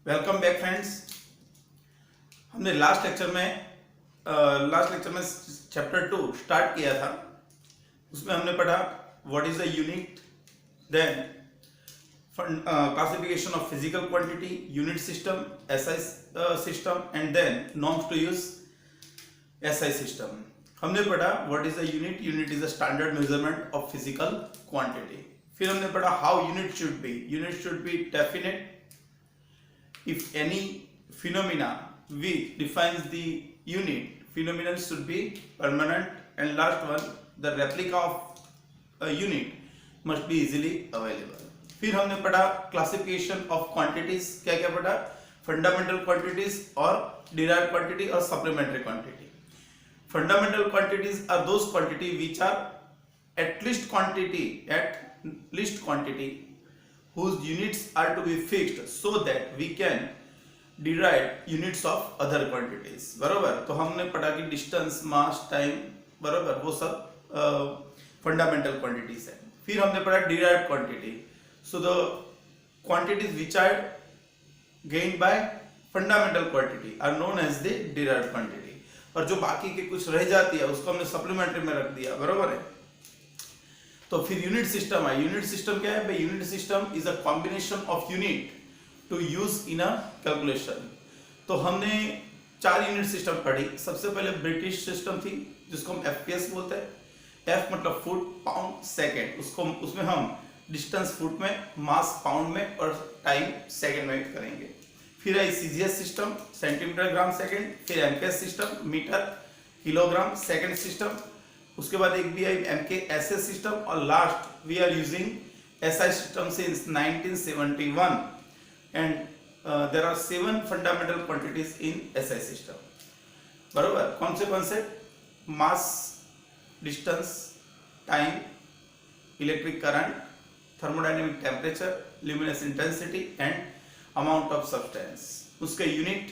Welcome back friends. हमने last lecture में chapter 2 start किया था। उसमें हमने पढ़ा what is a unit, then classification of physical quantity, unit system, SI system and then norms to use SI system. हमने पढ़ा what is a unit, unit is a standard measurement of physical quantity. फिर हमने पढ़ा how unit should be definite if any phenomena which defines the unit, phenomenon should be permanent, and last one, the replica of a unit must be easily available. फिर हमने पढ़ा classification of quantities. क्या क्या पढ़ा? Fundamental quantities और derived quantity और supplementary quantity. Fundamental quantities are those quantity which are at least quantity whose units are to be fixed so that we can derive units of other quantities। बरोबर। तो हमने पढ़ा कि distance, मास, time, बरोबर, वो सब fundamental quantities है। फिर हमने पढ़ा derived quantity. So the quantities which are gained by fundamental quantity are known as the derived quantity। और जो बाकी के कुछ रह जाती है उसको हमने सप्लीमेंट्री में रख दिया, बरोबर है। तो फिर यूनिट सिस्टम है। यूनिट सिस्टम क्या है भाई? Unit system is a combination of unit to use in a calculation. तो हमने 4 यूनिट सिस्टम पढ़ी। सबसे पहले ब्रिटिश सिस्टम थी जिसको हम एफपीएस बोलते हैं। एफ मतलब फुट, पाउंड, सेकंड। उसमें हम डिस्टेंस फुट में, मास पाउंड में और टाइम सेकंड में करेंगे। फिर आई CGS system, centimetre gram second. फिर MKS system, metre kilogram second system. उसके बाद एक भी आई एमकेएसएस सिस्टम और last we are using SI system since 1971 and there are 7 fundamental quantities in SI system. बरोबर। कौन से? Mass, distance, time, electric current, thermodynamic temperature, luminous intensity and amount of substance. उसके यूनिट,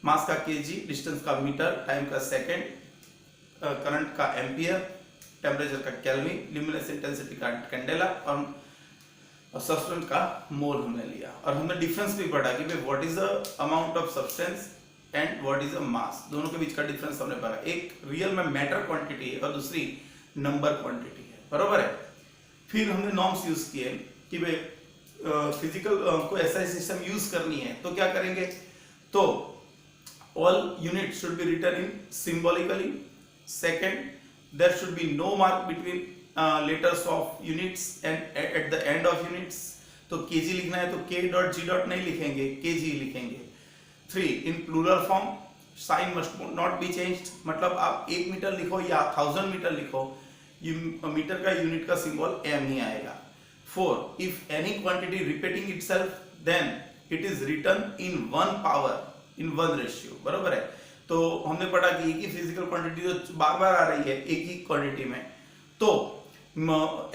मास का KG, distance का metre, time का second, current का ampere, temperature का kelvin, luminous intensity का कैंडेला और सब्सटेंस का मोल हमने लिया। और हमने डिफरेंस भी पढ़ा कि भाई what is the amount of substance and what is the mass. दोनों के बीच का डिफरेंस हमने पढ़ा। एक रियल में मैटर क्वांटिटी है और दूसरी नंबर क्वांटिटी है, बरोबर है। फिर हमने नॉर्म्स यूज किए कि भाई फिजिकल को एसआई सिस्टम यूज करनी है तो क्या करेंगे? तो all unit should be written in symbolically. Second, there should be no mark between letters of units and at the end of units। तो kg लिखना है तो k dot g dot नहीं लिखेंगे, kg लिखेंगे। 3, in plural form, sign must not be changed। मतलब आप 1 metre लिखो या 1000 मीटर लिखो, मीटर का यूनिट का सिंबल m ही आएगा। 4, if any quantity repeating itself then it is written in 1 power in 1 ratio। बरोबर है। तो हमने पढ़ा कि एक ही फिजिकल क्वांटिटी जो बार बार आ रही है एक ही क्वांटिटी में, तो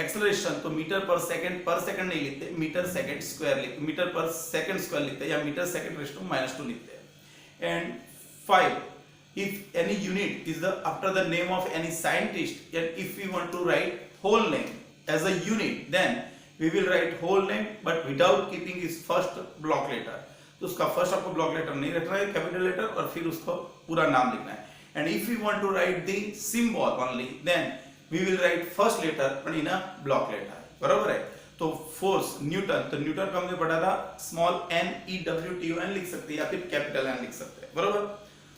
एक्सेलरेशन तो मीटर पर सेकंड नहीं लिखते, मीटर सेकंड स्क्वायर लिखते, मीटर पर सेकंड स्क्वायर लिखते हैं या मीटर सेकंड रेज़ टू -2 लिखते हैं। And 5, if any unit is the after the name of any scientist and if we want to write whole name as a unit then we will write whole name but without keeping his first block letter. तो उसका first आपको block letter नहीं रखना है, capital letter, और फिर उसको पूरा नाम लिखना है। And if you want to write the symbol only then we will write first letter but in a block letter, बराबर है। तो फोर्स न्यूटन, तो न्यूटन का हमने पढ़ा था small n e w t o n लिख सकते हैं या फिर कैपिटल n लिख सकते हैं, बराबर।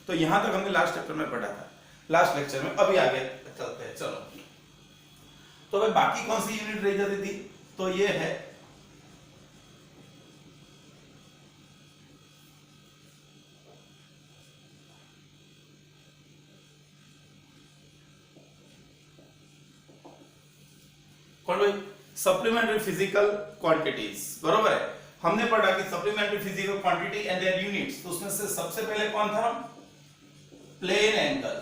तो यहां तक हमने लास्ट चैप्टर में पढ़ा था, लास्ट लेक्चर में। अभी आगे चलते हैं, चलो। तो भाई बाकी कौन सी यूनिट रह जाती थी? तो ये है सप्लीमेंट्री फिजिकल क्वांटिटीज, बरोबर है। हमने पढ़ा कि supplementary physical quantity and their units. तो उसमें से सबसे पहले कौन था? Plane angle.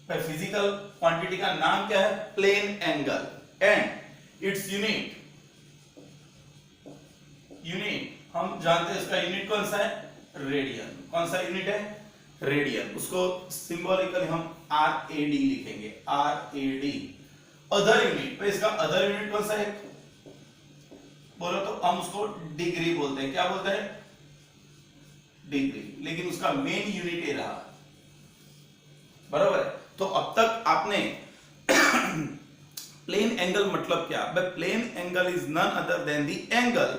भाई फिजिकल क्वांटिटी का नाम क्या है? Plane angle. And its unit हम जानते हैं इसका यूनिट कौन सा है? रेडियन। कौन सा यूनिट है? रेडियन। उसको सिंबॉलिकली हम RAD लिखेंगे, RAD। अदर यूनिट, इसका अदर यूनिट कौन सा है? बोलो तो हम उसको डिग्री बोलते हैं। क्या बोलते हैं? डिग्री, लेकिन उसका मेन यूनिट ये रहा, बराबर है। तो अब तक आपने प्लेन एंगल मतलब क्या, भाई plane angle is none other than the angle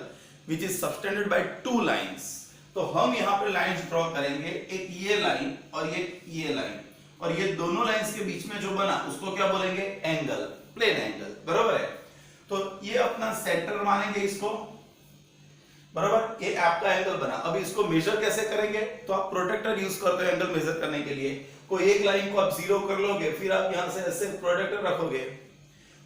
which is subtended by two lines. तो हम यहाँ पे लाइंस ड्रॉ करेंगे, एक ये लाइन और ये लाइन, और ये दोनों लाइंस के बीच में जो बना उसको क्या बोलेंगे, एंगल, प्लेन एंगल, बराबर है। तो ये अपना सेंटर मानेंगे इसको, बराबर, ये आपका एंगल बना। अब इसको मेजर कैसे करेंगे, तो आप प्रोटेक्टर यूज करते हो एंगल मेजर करने के लिए। कोई एक लाइन को आप जीरो कर लोगे, फिर आप यहां से ऐसे प्रोटेक्टर रखोगे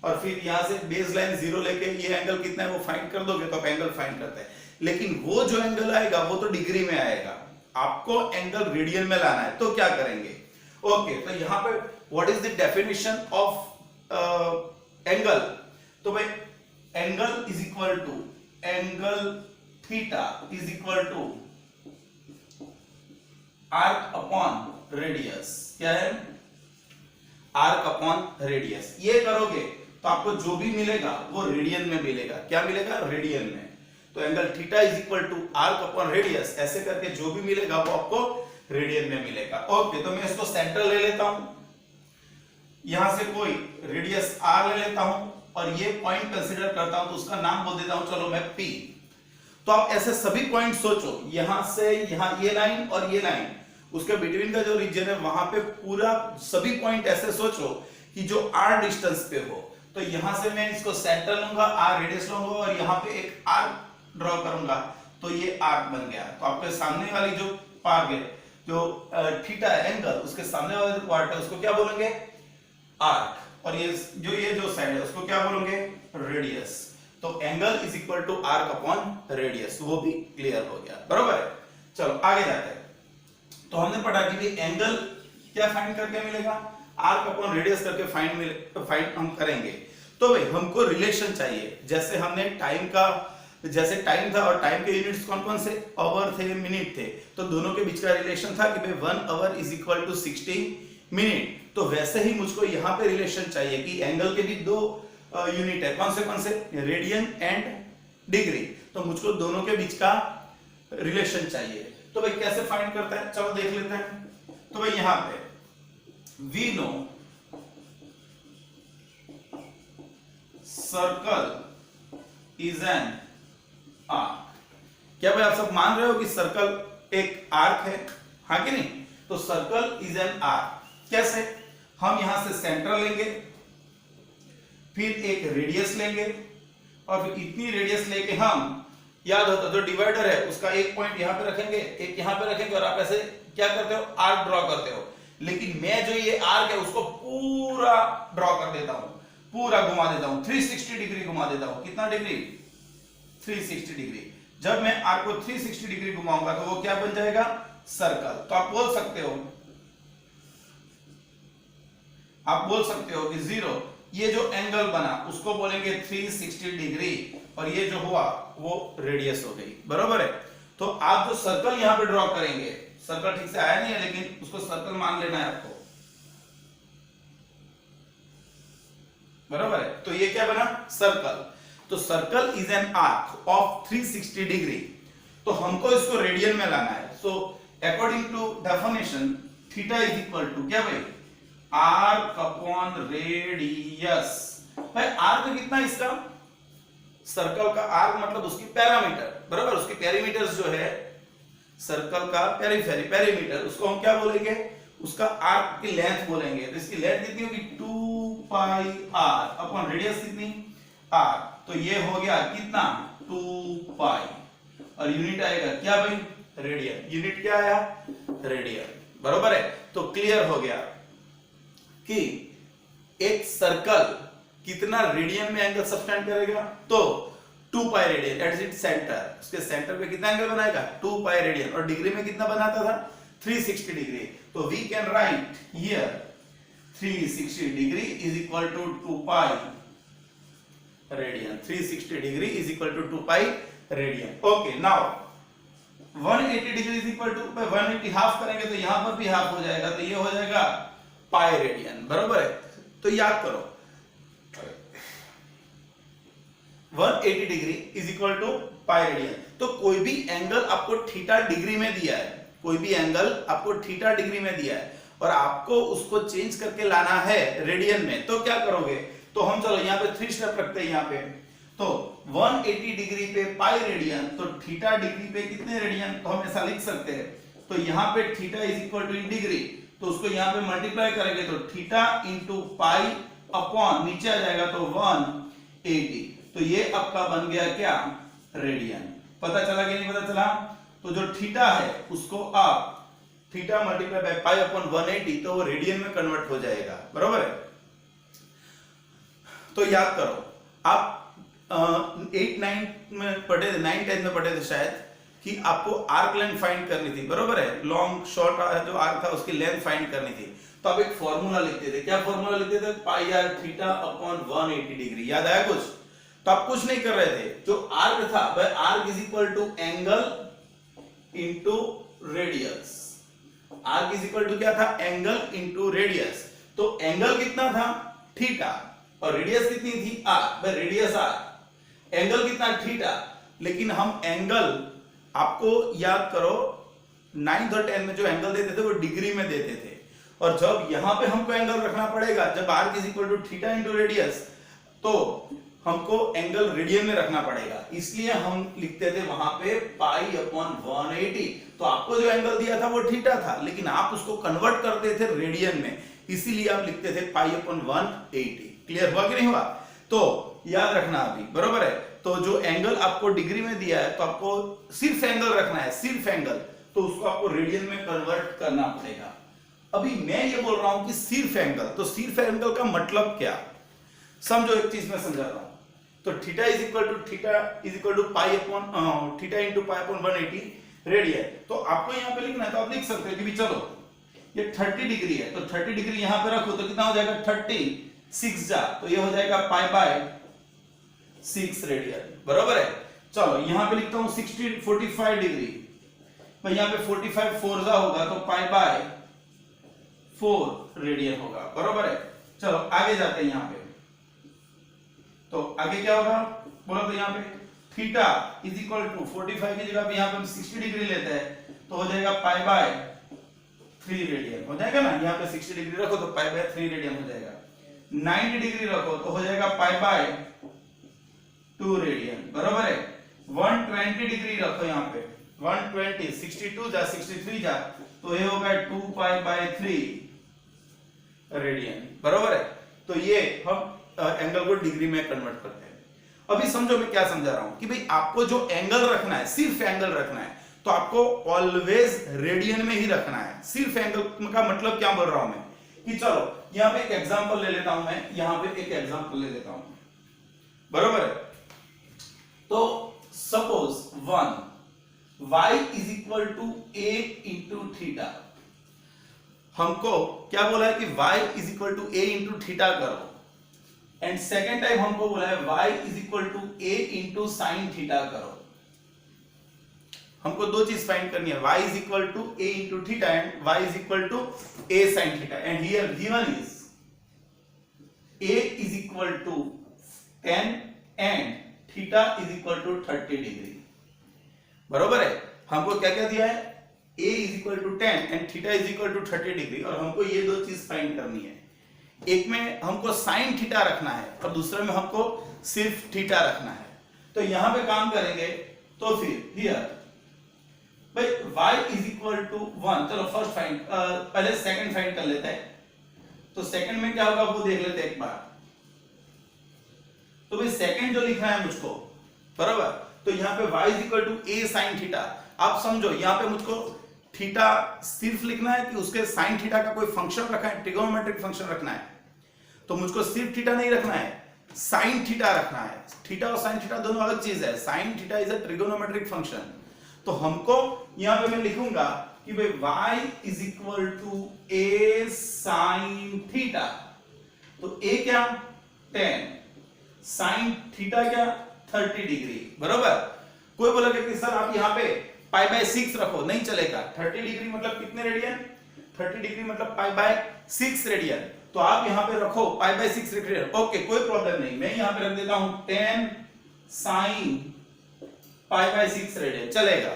और फिर यहां से बेस लाइन जीरो लेके ये एंगल कितना है वो फाइंड कर दोगे, तो आप एंगल फाइंड करते हैं। लेकिन वो जो एंगल आएगा वो तो डिग्री में आएगा, आपको एंगल रेडियन में लाना है, तो क्या करेंगे, ओके। तो यहां पे what is the definition of angle, तो भाई angle is equal to angle theta is equal to arc upon radius. क्या है, आर्क अपॉन रेडियस। ये करोगे तो आपको जो भी मिलेगा वो रेडियन में मिलेगा। क्या मिलेगा, रेडियन में। तो angle theta is equal to arc upon radius, ऐसे करके जो भी मिलेगा वो आपको रेडियन में मिलेगा। ओके, तो मैं इसको सेंटर ले लेता हूं, यहां से कोई रेडियस आर ले लेता हूं और ये पॉइंट कंसीडर करता हूं, तो उसका नाम बोल देता हूं चलो मैं पी। तो आप ऐसे सभी पॉइंट सोचो, यहां से यहां ये लाइन और ये लाइन, उसके बिटवीन का जो रीजन है वहां पे पूरा सभी पॉइंट ऐसे सोचो कि जो आर डिस्टेंस पे हो। तो यहां से मैं इसको सेंटर लूंगा, आर रेडियस लूंगा और यहां पे एक आर्क ड्रॉ करूंगा, तो ये आर्क बन गया। तो आपके सामने वाली जो पार्ट है, जो थीटा है एंगल, उसके सामने वाला जो पार्ट है उसको क्या बोलेंगे, आर्क, और ये जो साइड है उसको क्या बोलेंगे, रेडियस। तो angle is equal to arc upon radius, वो भी क्लियर हो गया, बराबर है। चलो आगे जाते हैं। तो हमने पढ़ा कि एंगल क्या फाइंड करके मिलेगा, आर्क अपॉन रेडियस करके फाइंड हम करेंगे। तो भाई हमको रिलेशन चाहिए, जैसे हमने टाइम का, जैसे टाइम था और टाइम के यूनिट्स कौन कौन से, आवर थे, मिनट थे, तो दोनों के बीच का रिलेशन था कि भाई 1 hour is equal to 60 minute. तो वैसे ही मुझको यहाँ पे रिलेशन चाहिए कि एंगल के भी दो यूनिट है, कौन से, रेडियन एंड डिग्री। तो मुझको दोनों के बीच का रिलेशन चाहिए। तो भाई कैसे फाइंड करते हैं, चलो देख लेते हैं। तो भाई यहां पे we know circle is an arc. क्या भाई आप सब मान रहे हो कि सर्कल एक आर्क है, हाँ कि नहीं। तो सर्कल इज एन आर्क। कैसे, हम यहां से सेंटर लेंगे, फिर एक रेडियस लेंगे और फिर इतनी रेडियस लेके हम, याद होता जो डिवाइडर है उसका एक पॉइंट यहां पे रखेंगे, एक यहां पे रखेंगे, और आप ऐसे क्या करते हो, आर्क ड्रॉ करते हो। लेकिन मैं जो ये आर्क है उसको पूरा ड्रॉ कर देता हूं, पूरा घुमा देता हूं, 360 डिग्री घुमा देता हूं। कितना डिग्री, 360 डिग्री। जब मैं आर्क को 360 डिग्री घुमाऊंगा तो वो क्या बन जाएगा, सर्कल। तो आप बोल सकते हो कि जीरो, ये जो एंगल बना उसको बोलेंगे 360 डिग्री, और ये जो हुआ वो रेडियस हो गई, बराबर है। तो आप जो सर्कल यहां पे ड्रॉ करेंगे, सर्कल ठीक से आया नहीं है लेकिन उसको सर्कल मान लेना है आपको, बराबर है। तो ये क्या बना, सर्कल। तो circle is an arc of 360 degree. तो हमको इसको रेडियन में लाना है। So according to definition theta is equal to क्या भाई, आर्क अपॉन रेडियस। भाई आर्क कितना इसका, सर्कल का आर्क मतलब उसकी पैरामीटर, बराबर, उसकी पेरीमीटर्स जो है सर्कल का पेरीमीटर, उसको हम क्या बोलेंगे, उसका आर्क की लेंथ बोलेंगे। तो इसकी लेंथ कितनी होगी, 2 पाई आर अपॉन रेडियस कितनी, आर। तो ये हो गया कितना, 2 पाई, और यूनिट आएगा क्या भाई, रेडियन। यूनिट क्या आया, रेडियन, बराबर है। तो क्लियर हो गया कि एक सर्कल कितना रेडियन में एंगल सबटेंड करेगा, तो 2 pi radian eight its centre, उसके सेंटर पे कितना एंगल बनाएगा, 2 पाई रेडियन, और डिग्री में कितना बनाता था, 360 डिग्री। तो we can write here 360 degree is equal to 2 pi radian. 360 degree is equal to 2 pi radian. Okay, now 180 degree is equal to 180 half करेंगे तो यहां पर भी हाफ हो जाएगा, तो ये हो जाएगा पाई रेडियन, बराबर है। तो याद करो 180 degree is equal to pi radian. तो कोई भी एंगल आपको थीटा डिग्री में दिया है, कोई भी एंगल आपको थीटा डिग्री में दिया है और आपको उसको चेंज करके लाना है रेडियन में, तो क्या करोगे? तो हम चलो यहाँ पे 3 स्टेप रखते हैं यहाँ पे। तो 180 डिग्री पे पाई रेडियन, तो थीटा डिग्री पे कितने रेडियन, तो हम ऐसा लिख सकते हैं। तो यहाँ पे theta is equal to in degree, तो उसको यहाँ पे मल्टीप्लाई करेंगे तो थीटा इंटू पाई अपॉन नीचे आ जाएगा तो 180। तो ये आपका बन गया क्या? रेडियन। पता चला कि नहीं पता चला? तो जो थीटा है उसको आप theta multiply by pi upon 180, तो वो रेडियन में कन्वर्ट हो जाएगा, बरोबर है। तो याद करो, आप 8-9 में पढ़े थे, 9-10 में पढ़े थे शायद, कि आपको आर्क लेंथ फाइंड करनी थी, बरोबर है। लॉन्ग शॉर्ट जो आर्क था उसकी लेंथ फाइंड करनी थी, तो आप एक फॉर्मूला लिखते थे। क्या फॉर्मूला लिखते थे? पाई आर थीटा अपॉन 180 डिग्री। याद आया कुछ? तो आप कुछ नहीं कर रहे थे, जो आर्क था वह arc is equal to angle into radius. Arc is equal to क्या था? Angle into radius. तो एंगल कितना था? थीटा, और रेडियस कितनी थी? आर। रेडियस आर, एंगल कितना? थीटा। लेकिन हम एंगल, आपको याद करो 9th और 10th में जो एंगल देते थे वो डिग्री में देते थे, और जब यहां पे हमको एंगल रखना पड़ेगा, जब arc is equal to theta into radius, तो हमको एंगल रेडियन में रखना पड़ेगा। इसलिए हम लिखते थे वहां पे पाई अपॉन 180। तो आपको जो एंगल दिया था वो थीटा था, लेकिन आप उसको कन्वर्ट करते थे रेडियन में, इसीलिए आप लिखते थे पाई अपॉन 180। क्लियर हुआ कि नहीं हुआ? तो याद रखना अभी, बरोबर है। तो जो एंगल आपको डिग्री में दिया है, तो आपको सिर्फ एंगल रखना है, सिर्फ एंगल, तो उसको आपको रेडियन में कन्वर्ट करना पड़ेगा। अभी मैं ये बोल रहा हूं कि सिर्फ एंगल, तो सिर्फ एंगल का मतलब क्या? समझो, एक चीज मैं समझाता हूं। तो theta is equal to pi upon theta into pi upon 180 radian. तो आपको यहां पे लिखना है, तो आप लिख सकते हो कि चलो ये 30 डिग्री है, तो 30 डिग्री यहां पे रखो तो कितना हो जाएगा? 36 जा, तो ये हो जाएगा पाई बाय 6 रेडियन, बरोबर है। चलो यहां पे लिखता हूं 45 डिग्री, भाई यहां पे 45 4 जा होगा, तो पाई बाय 4 रेडियन होगा, बरोबर है। चलो आगे जाते हैं यहां पे। तो आगे क्या होगा बोलो? तो यहां पे थीटा इज इक्वल टू 45 की जगह पे यहां पे हम 60 डिग्री लेते हैं, तो हो जाएगा पाई बाय 3 रेडियन हो जाएगा ना। यहां पे 60 डिग्री रखो तो पाई बाय 3 रेडियन हो जाएगा। 90 डिग्री रखो तो हो जाएगा पाई बाय 2 रेडियन, बरोबर है। 120 डिग्री रखो यहां पे, 120 62 जा 63 जा, तो ये होगा 2 पाई बाय 3 रेडियन, बरोबर है। तो ये हम एंगल को डिग्री में कन्वर्ट करते हैं। अभी समझो मैं क्या समझा रहा हूं कि भाई आपको जो एंगल रखना है, सिर्फ एंगल रखना है, तो आपको ऑलवेज रेडियन में ही रखना है। सिर्फ एंगल का मतलब क्या बोल रहा हूं मैं, कि चलो यहां पे एक एग्जांपल ले लेता हूं मैं, यहां पे एक एग्जांपल ले लेता हूं, बरोबर है। तो suppose 1 y is equal to a into theta. हमको क्या बोला है कि y is equal to a into theta करो, एंड सेकेंड टाइम हमको बोला है y is equal to a into sine theta करो। हमको दो चीज फाइंड करनी है, y is equal to a into theta and y is equal to a sine theta, and here given is a is equal to 10 and theta is equal to 30 degree, बरोबर है। हमको क्या क्या दिया है? a is equal to 10 and theta is equal to 30 degree, और हमको ये दो चीज फाइंड करनी है। एक में हमको साइन थीटा रखना है और दूसरे में हमको सिर्फ थीटा रखना है। तो यहां पे काम करेंगे, तो फिर हियर भाई y इज इक्वल टू 1, चलो फर्स्ट फाइंड, पहले सेकंड फाइंड कर लेते हैं। तो सेकंड में क्या होगा वो देख लेते हैं एक बार। तो भाई सेकंड जो लिखना है मुझको, बराबर, तो यहां पे y is equal to a sine theta. आप समझो यहां पे मुझको थीटा सिर्फ लिखना है कि उसके साइन थीटा का कोई फंक्शन रखा है, ट्रिगोनोमेट्रिक फंक्शन रखना है। तो मुझको सिर्फ थीटा नहीं रखना है, साइन थीटा रखना है। थीटा और साइन थीटा दोनों अलग चीज है। Sine theta is a trigonometric function. तो हमको यहां पे मैं लिखूंगा कि भाई y is equal to a sine theta. तो a क्या? 10, साइन थीटा क्या? 30 डिग्री, बरोबर। कोई बोलेगा कि सर आप यहां पे पाई बाय 6 रखो, नहीं चलेगा। 30 डिग्री मतलब कितने रेडियन? 30 डिग्री मतलब पाई बाय 6 रेडियन। तो आप यहां पे रखो पाई बाय 6 रेडियन, ओके, कोई प्रॉब्लम नहीं। मैं यहां पे रख देता हूं 10 साइन π/6 रेडियन चलेगा।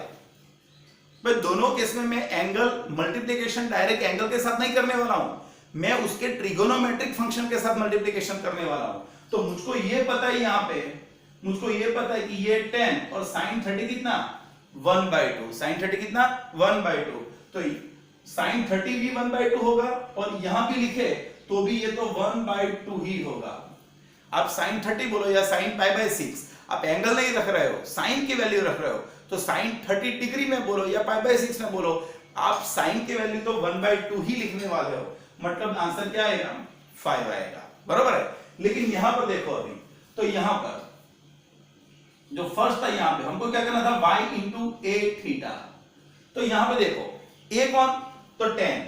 भाई दोनों केस में मैं एंगल मल्टीप्लिकेशन डायरेक्ट एंगल के साथ नहीं करने वाला हूं, मैं उसके ट्रिगोनोमेट्रिक फंक्शन के साथ मल्टीप्लिकेशन करने वाला हूं। तो मुझको ये पता है, यहां पे मुझको ये पता है कि ये 10 और sin 30 कितना 1/2, sin 30 कितना 1/2, तो sin 30 भी 1/2 होगा और यहां भी लिखे तो भी ये तो 1/2 ही होगा। आप sin 30 बोलो या sin π/6, आप एंगल नहीं रख रहे हो, sin की वैल्यू रख रहे हो, तो sin 30 डिग्री में बोलो या π/6 में बोलो, आप sin की वैल्यू तो 1/2 ही लिखने वाले हो, मतलब आंसर क्या आएगा 5 आएगा, बराबर है। लेकिन यहां पर देखो अभी, तो यहां पर जो फर्स्ट था, यहां पे हमको क्या करना था y इंटू a थीटा, तो यहां पे देखो a कौन, तो 10,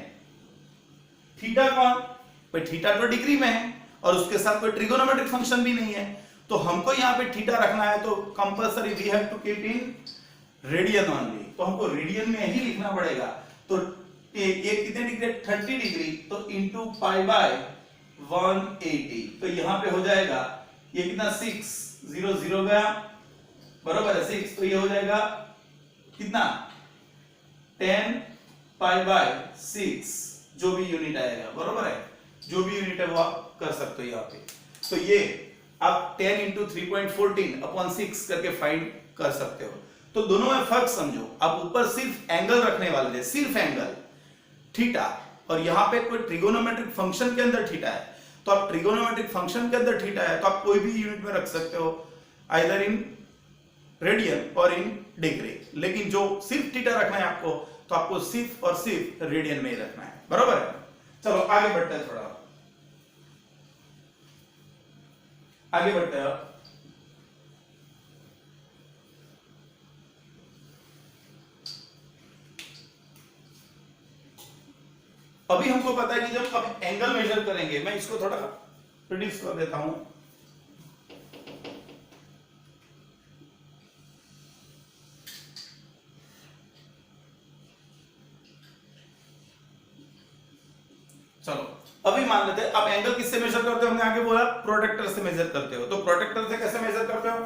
थीटा कौन, भाई थीटा तो डिग्री में है और उसके साथ कोई ट्रिगोनोमेट्रिक फंक्शन भी नहीं है, तो हमको यहाँ पे थीटा रखना है, तो compulsory we have to keep in radian only, तो हमको रेडियन में ही लिखना पड़ेगा। तो ये कितने डिग्री 30 डिग्री, तो इंटू π/180, तो यहाँ पे हो जाएगा ये कितना 6 0 0 गया, बराबर है 6, तो ये हो जाएगा कितना 10 π/6, जो भी यूनिट आएगा, बराबर है, जो भी यूनिट है वो आप कर सकते हो यहाँ पे। तो ये आप 10 इंटू 3.14 अपॉन 6 करके फाइंड कर सकते हो। तो दोनों में फर्क समझो, आप ऊपर सिर्फ एंगल रखने वाले थे, सिर्फ एंगल थीटा, और यहाँ पे कोई ट्रिगोनोमेट्रिक फंक्शन के अंदर थीटा है, तो आप ट्रिगोनोमेट्रिक फंक्शन के अंदर थीटा है तो आप कोई भी यूनिट में रख सकते हो, आइदर इन रेडियन और इन डिग्री। लेकिन जो सिर्फ थीटा रखना है आपको, तो आपको सिर्फ और सिर्फ रेडियन में ही रखना है, बराबर है। चलो आगे बढ़ते हैं, थोड़ा आगे बढ़ते हैं। अभी हमको पता है कि जब हम एंगल मेजर करेंगे, मैं इसको थोड़ा रिड्यूस कर देता हूं, चलो अभी मान लेते हैं आप एंगल किससे मेजर करते हो, हमने आगे बोला प्रोटेक्टर से मेजर करते हो। तो प्रोटेक्टर से कैसे मेजर करते हो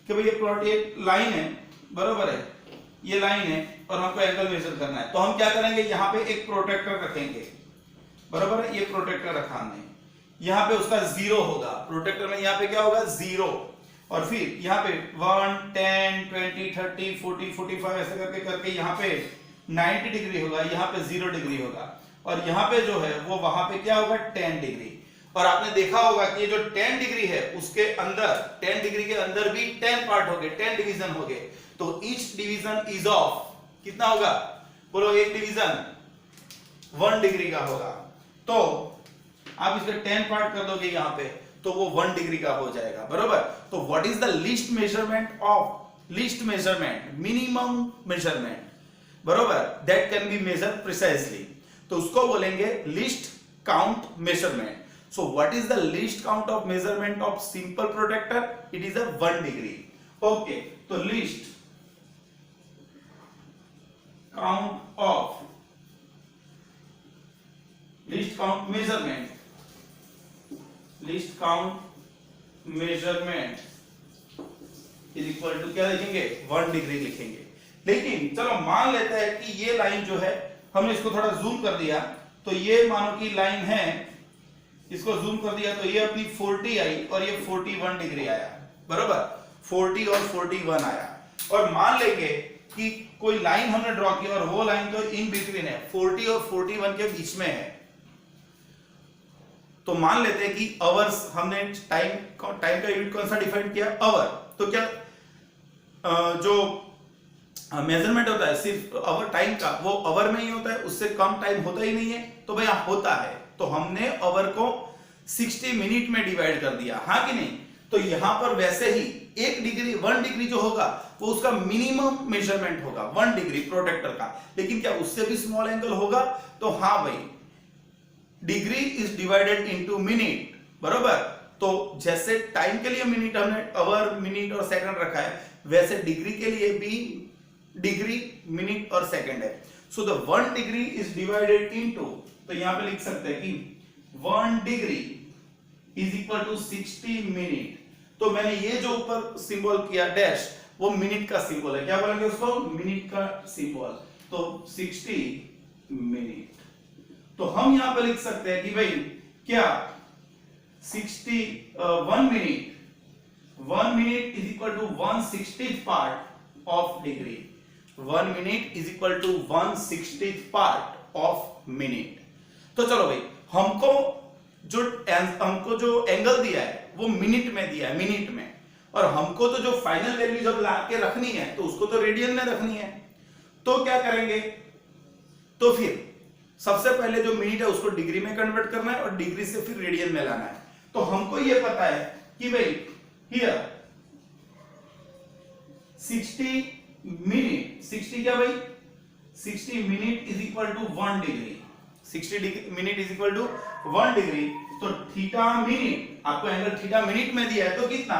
कि भाई ये प्लॉट, ये लाइन है, बराबर है, ये लाइन है और हमको एंगल मेजर करना है, तो हम क्या करेंगे, यहाँ पे एक प्रोटेक्टर रखेंगे, बराबर है, ये प्रोटेक्टर रखा हमने, यहाँ पे उसका 0 होगा, प्रोटेक्टर में यहाँ पे क्या होगा 0, और फिर यहाँ पे 1 10 20 30 40 45 ऐसे करके करके यहाँ पे 90 डिग्री होगा, यहाँ पे 0 डिग्री होगा, और यहाँ पे जो है वो वहां पे क्या होगा 10 डिग्री। और आपने देखा होगा कि ये जो 10 डिग्री है उसके अंदर 10 डिग्री के अंदर भी 10 पार्ट हो गए, 10 डिवीजन हो गए, तो ईच डिवीजन इज ऑफ कितना होगा, बोलो एक डिवीजन 1 डिग्री का होगा, तो आप इसके 10 पार्ट कर दोगे यहाँ पे, तो वो 1 डिग्री का हो जाएगा, बरोबर। तो what is the least measurement of, least measurement minimum measurement, बरोबर, that can be measure precisely, तो उसको बोलेंगे least count measurement. So what is the least count of measurement of simple protractor, it is a 1 degree. Okay, तो least count of, least count measurement, least count measurement is equal to क्या लिखेंगे 1 degree लिखेंगे। लेकिन चलो मान लेते हैं कि ये लाइन जो है, हमने इसको थोड़ा जूम कर दिया, तो ये मानो कि लाइन है, इसको जूम कर दिया तो ये अपनी 40 आई और ये 41 डिग्री आया, बरोबर, 40 और 41 आया। और मान लेंगे कि कोई लाइन हमने ड्रॉ की और वो लाइन तो इन बिटवीन है, 40 और 41 के बीच में है, तो मान लेते हैं कि आवर्स, हमने टाइम का यूनिट कौन सा डिफाइन किया, आवर, तो क्या जो मेजरमेंट होता है सिर्फ आवर टाइम का, वो आवर में ही होता है, उससे कम टाइम होता ही नहीं है, तो भैया होता है, तो हमने आवर को 60 मिनट में डिवाइड कर दिया, हाँ कि नहीं। तो यहां पर वैसे ही 1 डिग्री 1 डिग्री जो होगा वो उसका मिनिमम मेजरमेंट होगा 1 डिग्री प्रोटेक्टर का, लेकिन क्या उससे भी स्मॉल एंगल होगा, तो हाँ भाई, degree is divided into minute, बरोबर। तो जैसे टाइम के लिए मिनट हमने आवर मिनट और सेकंड रखा है, वैसे डिग्री के लिए भी डिग्री मिनट और सेकंड है। So the 1 degree is divided into, तो यहां पे लिख सकते हैं कि 1 degree is equal to 60 minute. तो मैंने ये जो ऊपर सिंबल किया डैश, वो मिनट का सिंबल है। क्या बोलेंगे उसको? मिनट का सिंबल। तो 60 मिनट। तो हम यहां पर लिख सकते हैं कि भाई क्या 1 minute is equal to 1/60 part of degree. 1 minute is equal to 1/60 part of minute. तो चलो भाई, हमको जो एंगल दिया है वो मिनट में दिया है, मिनट में, और हमको तो जो फाइनल वैल्यू जब ला के रखनी है तो उसको तो रेडियन में रखनी है। तो क्या करेंगे? तो फिर सबसे पहले जो मिनट है उसको डिग्री में कन्वर्ट करना है और डिग्री से फिर रेडियन में लाना है। तो हमको ये पता है कि भाई हियर 60 मिनट, 60 क्या भाई? 60 minute is equal to 1 degree. 60 minute is equal to 1 degree. तो थीटा मिनट, आपको एंगल थीटा मिनट में दिया है तो कितना?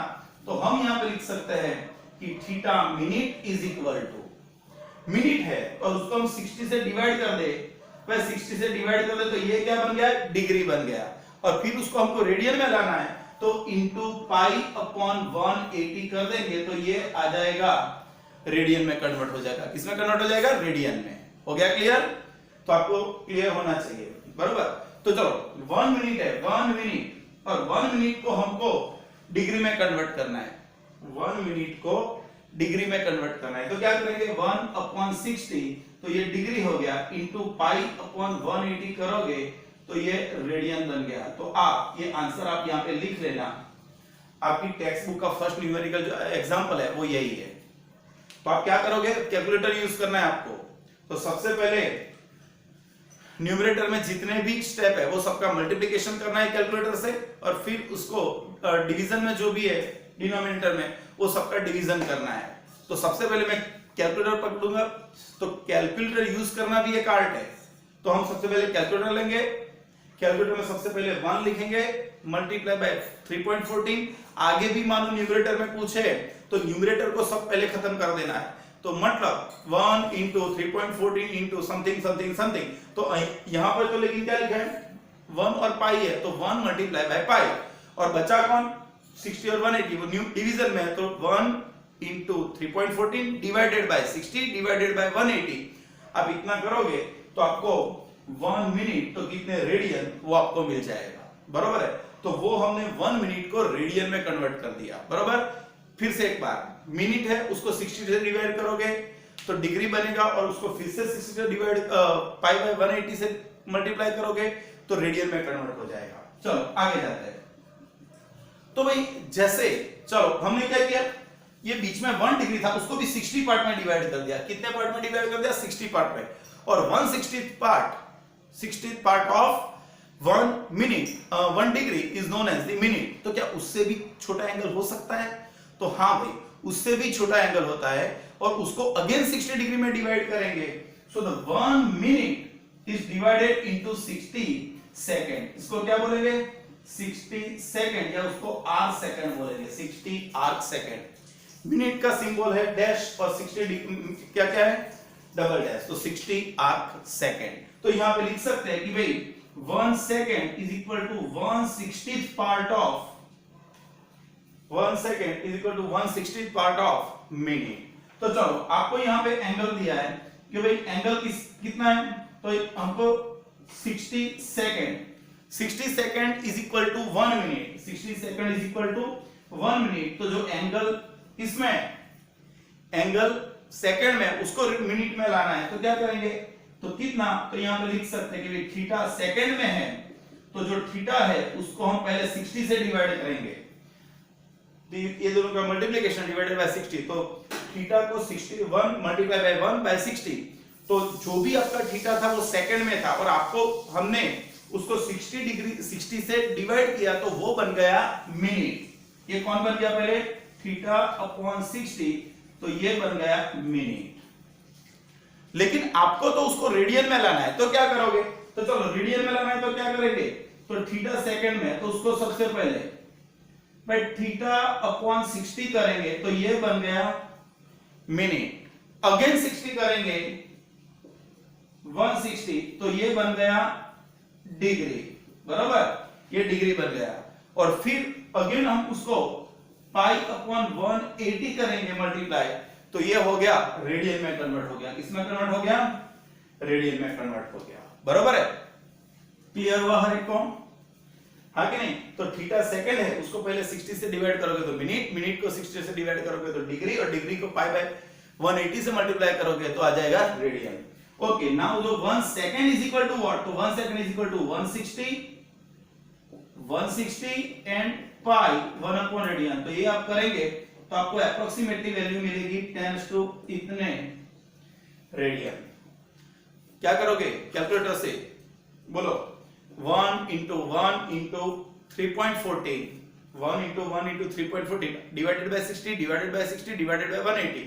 तो हम यहां पे लिख सकते हैं कि theta minute is equal to, minute है और उसको हम 60 से डिवाइड कर दे, वह 60 से डिवाइड कर दे तो ये क्या बन गया? डिग्री बन गया। और फिर उसको हमको रेडियन में लाना है तो इंटू पाई अपॉन 180 कर देंगे तो ये आ जाएगा रेडियन में कन्वर्ट हो जाएगा। किसमें कन्वर्ट हो जाएगा? रेडियन में। हो गया क्लियर? तो आपको क्लियर होना चाहिए, बरोबर। तो चलो 1 मिनट है, 1 मिनट, और 1 मिनट को हमको डिग्री में कन्वर्ट करना है। 1 मिनट को डिग्री में कन्वर्ट करना है तो क्या करेंगे? 1/60 तो ये डिग्री हो गया, इंटू पाई अपॉन 180 करोगे तो ये रेडियन बन गया। तो आप ये आंसर आप यहाँ पे लिख लेना। आपकी टेक्स्ट बुक का फर्स्ट न्यूमेरिकल जो एग्जांपल है वो यही है। तो आप क्या करोगे? कैलकुलेटर यूज करना है आपको। तो सबसे पहले न्यूमरेटर में जितने भी स्टेप है वो सबका मल्टीप्लिकेशन करना है कैलकुलेटर से, और फिर उसको डिवीजन में जो भी है डिनोमिनेटर में वो सबका डिवीजन करना है। तो सबसे पहले मैं कैलकुलेटर पकड़ूंगा, तो कैलकुलेटर यूज करना भी एक आर्ट है। तो हम सबसे पहले कैलकुलेटर लेंगे, कैलकुलेटर में सबसे पहले 1 लिखेंगे मल्टीप्लाई बाय 3.14। आगे भी मानो न्यूमरेटर में पूछे तो न्यूमरेटर को सब पहले खत्म कर देना है। तो मतलब 1 into 3.14 into something something something. तो यहां पर तो लेकिन क्या लिखा है? 1 और पाई है, तो 1 मल्टीप्लाई बाय पाई, और बचा कौन? 60 और 180, वो न्यू डिवीजन में है तो 1 into 3.14 divided by 60 divided by 180। आप इतना करोगे तो आपको 1 मिनट तो कितने रेडियन वो आपको मिल जाएगा, बरोबर है। तो वो हमने 1 मिनट को रेडियन में कन्वर्ट कर दिया, बरोबर। फिर से एक बार, मिनट है उसको 60 से डिवाइड करोगे तो डिग्री बनेगा, और उसको फिर से 60 से डिवाइड पाई बाय 180 से मल्टीप्लाई करोगे तो रेडियन में कन्वर्ट हो जाएगा। चलो आगे जाते हैं। तो भाई जैसे चलो हमने क्या किया, ये बीच में 1 डिग्री था उसको भी 60 पार्ट में डिवाइड कर दिया। कितने पार्ट में डिवाइड कर दिया? 60 पार्ट में। और 1/60 part of 1 minute 1 degree is known as the minute. तो क्या उससे भी छोटा एंगल हो सकता है? तो हाँ भाई, उससे भी छोटा एंगल होता है, और उसको अगेन 60 डिग्री में डिवाइड करेंगे। सो the 1 minute is divided into 60 second. इसको क्या बोलेंगे? 60 सेकंड, या उसको आर सेकंड बोलेंगे, 60 आर्क सेकंड। मिनट का सिंबल है डैश और 60 क्या क्या है? Double dash. तो 60 आर्क सेकंड। तो यहां पे लिख सकते हैं कि भाई 1 second is equal to 1/60 part of 1 second is equal to 1/60 part of minute. तो चलो आपको यहां पे एंगल दिया है कि भाई एंगल कितना है, तो हमको 60 second is equal to 1 minute. 60 second is equal to 1 minute. तो जो एंगल इसमें एंगल सेकंड में उसको मिनट में लाना है तो क्या करेंगे? तो कितना? तो यहां पे लिख सकते हैं कि थीटा सेकंड में है तो जो थीटा है उसको हम पहले 60 से डिवाइड करेंगे। ये दोनों का मल्टीप्लिकेशन डिवाइडेड बाय 60। तो थीटा को 61 मल्टीप्लाई बाय 1 बाय 60। तो जो भी आपका थीटा था वो सेकंड में था, और आपको हमने उसको 60 से डिवाइड किया तो वो बन गया मिनट। ये कौन बन गया? पहले थीटा अपॉन 60, तो ये बन गया मिनट। लेकिन आपको तो उसको रेडियन में लाना है, तो क्या करोगे? तो चलो रेडियन में लाना है तो क्या करेंगे? तो थीटा सेकंड में, तो उसको सबसे पहले भाई थीटा अपॉन 60 करेंगे तो ये बन गया मिनट। अगेन 60 करेंगे 160 तो ये बन गया डिग्री, बराबर। ये डिग्री बन गया। और फिर अगेन हम उसको पाई अपॉन 180 करेंगे मल्टीप्लाई, तो ये हो गया रेडियन में कन्वर्ट हो गया। किसमें कन्वर्ट हो गया? रेडियन में कन्वर्ट हो गया। बरोबर है? क्लियर हुआ हर एक को? हाँ कि नहीं? तो थीटा सेकंड है, उसको पहले 60 से डिवाइड करोगे तो मिनट, मिनट को 60 से डिवाइड करोगे तो डिग्री, और डिग्री को पाई बाय 180 से मल्टीप्लाई करोगे तो आ जाएगा रेडियन। ओके, नाउ जो 1 second is equal to what? तो 1 second is equal to 160 and pi 1 upon radian. तो ये आप करेंगे तो आपको अप्रोक्सीमेटली वैल्यू मिलेगी 10 टू इतने रेडियन। क्या करोगे कैलकुलेटर से? बोलो 1 into 1 into 3.14, 1 into 1 into 3.14 divided by 60 divided by 60 divided by 180,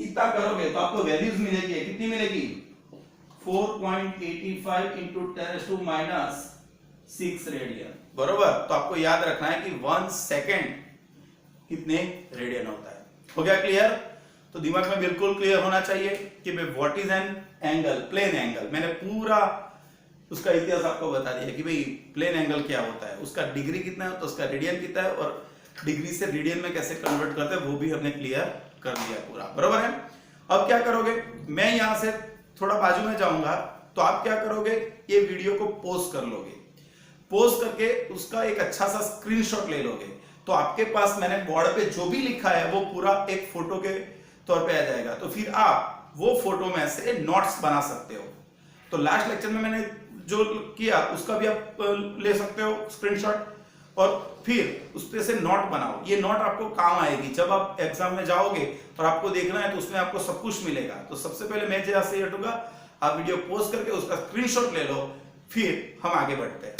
इतना करोगे तो आपको वैल्यूज मिलेगी। कितनी मिलेगी? 4.85 into 10 to minus 6 रेडियन। बरोबर? तो आपको याद रखना है कि 1 सेकेंड कितने रेडियन होता है। हो गया क्लियर? तो दिमाग में बिल्कुल क्लियर होना चाहिए कि भाई what is an angle, plane angle. मैंने पूरा उसका इतिहास आपको बता दिया कि भाई प्लेन एंगल क्या होता है, उसका डिग्री कितना है, तो उसका रेडियन कितना है, और डिग्री से रेडियन में कैसे कन्वर्ट करते हैं वो भी हमने क्लियर कर दिया पूरा। बरोबर है? अब क्या करोगे? मैं यहां से थोड़ा बाजू में जाऊंगा, तो आप क्या करोगे? ये वीडियो को पॉज कर लोगे, पॉज करके उसका एक अच्छा सा स्क्रीनशॉट ले लोगे, तो आपके पास मैंने बोर्ड पे जो भी लिखा है वो पूरा एक फोटो के तौर पे आ जाएगा। तो फिर आप वो फोटो में से नोट्स बना सकते हो। तो लास्ट लेक्चर में मैंने जो किया उसका भी आप ले सकते हो स्क्रीनशॉट, और फिर उस पे से नोट बनाओ। ये नोट आपको काम आएगी जब आप एग्जाम में जाओगे और आपको देखना है, तो उसमें आपको सब कुछ मिलेगा। तो सबसे पहले मैं जैसे से हटूंगा, आप वीडियो पॉज करके उसका स्क्रीनशॉट ले लो, फिर हम आगे बढ़ते हैं।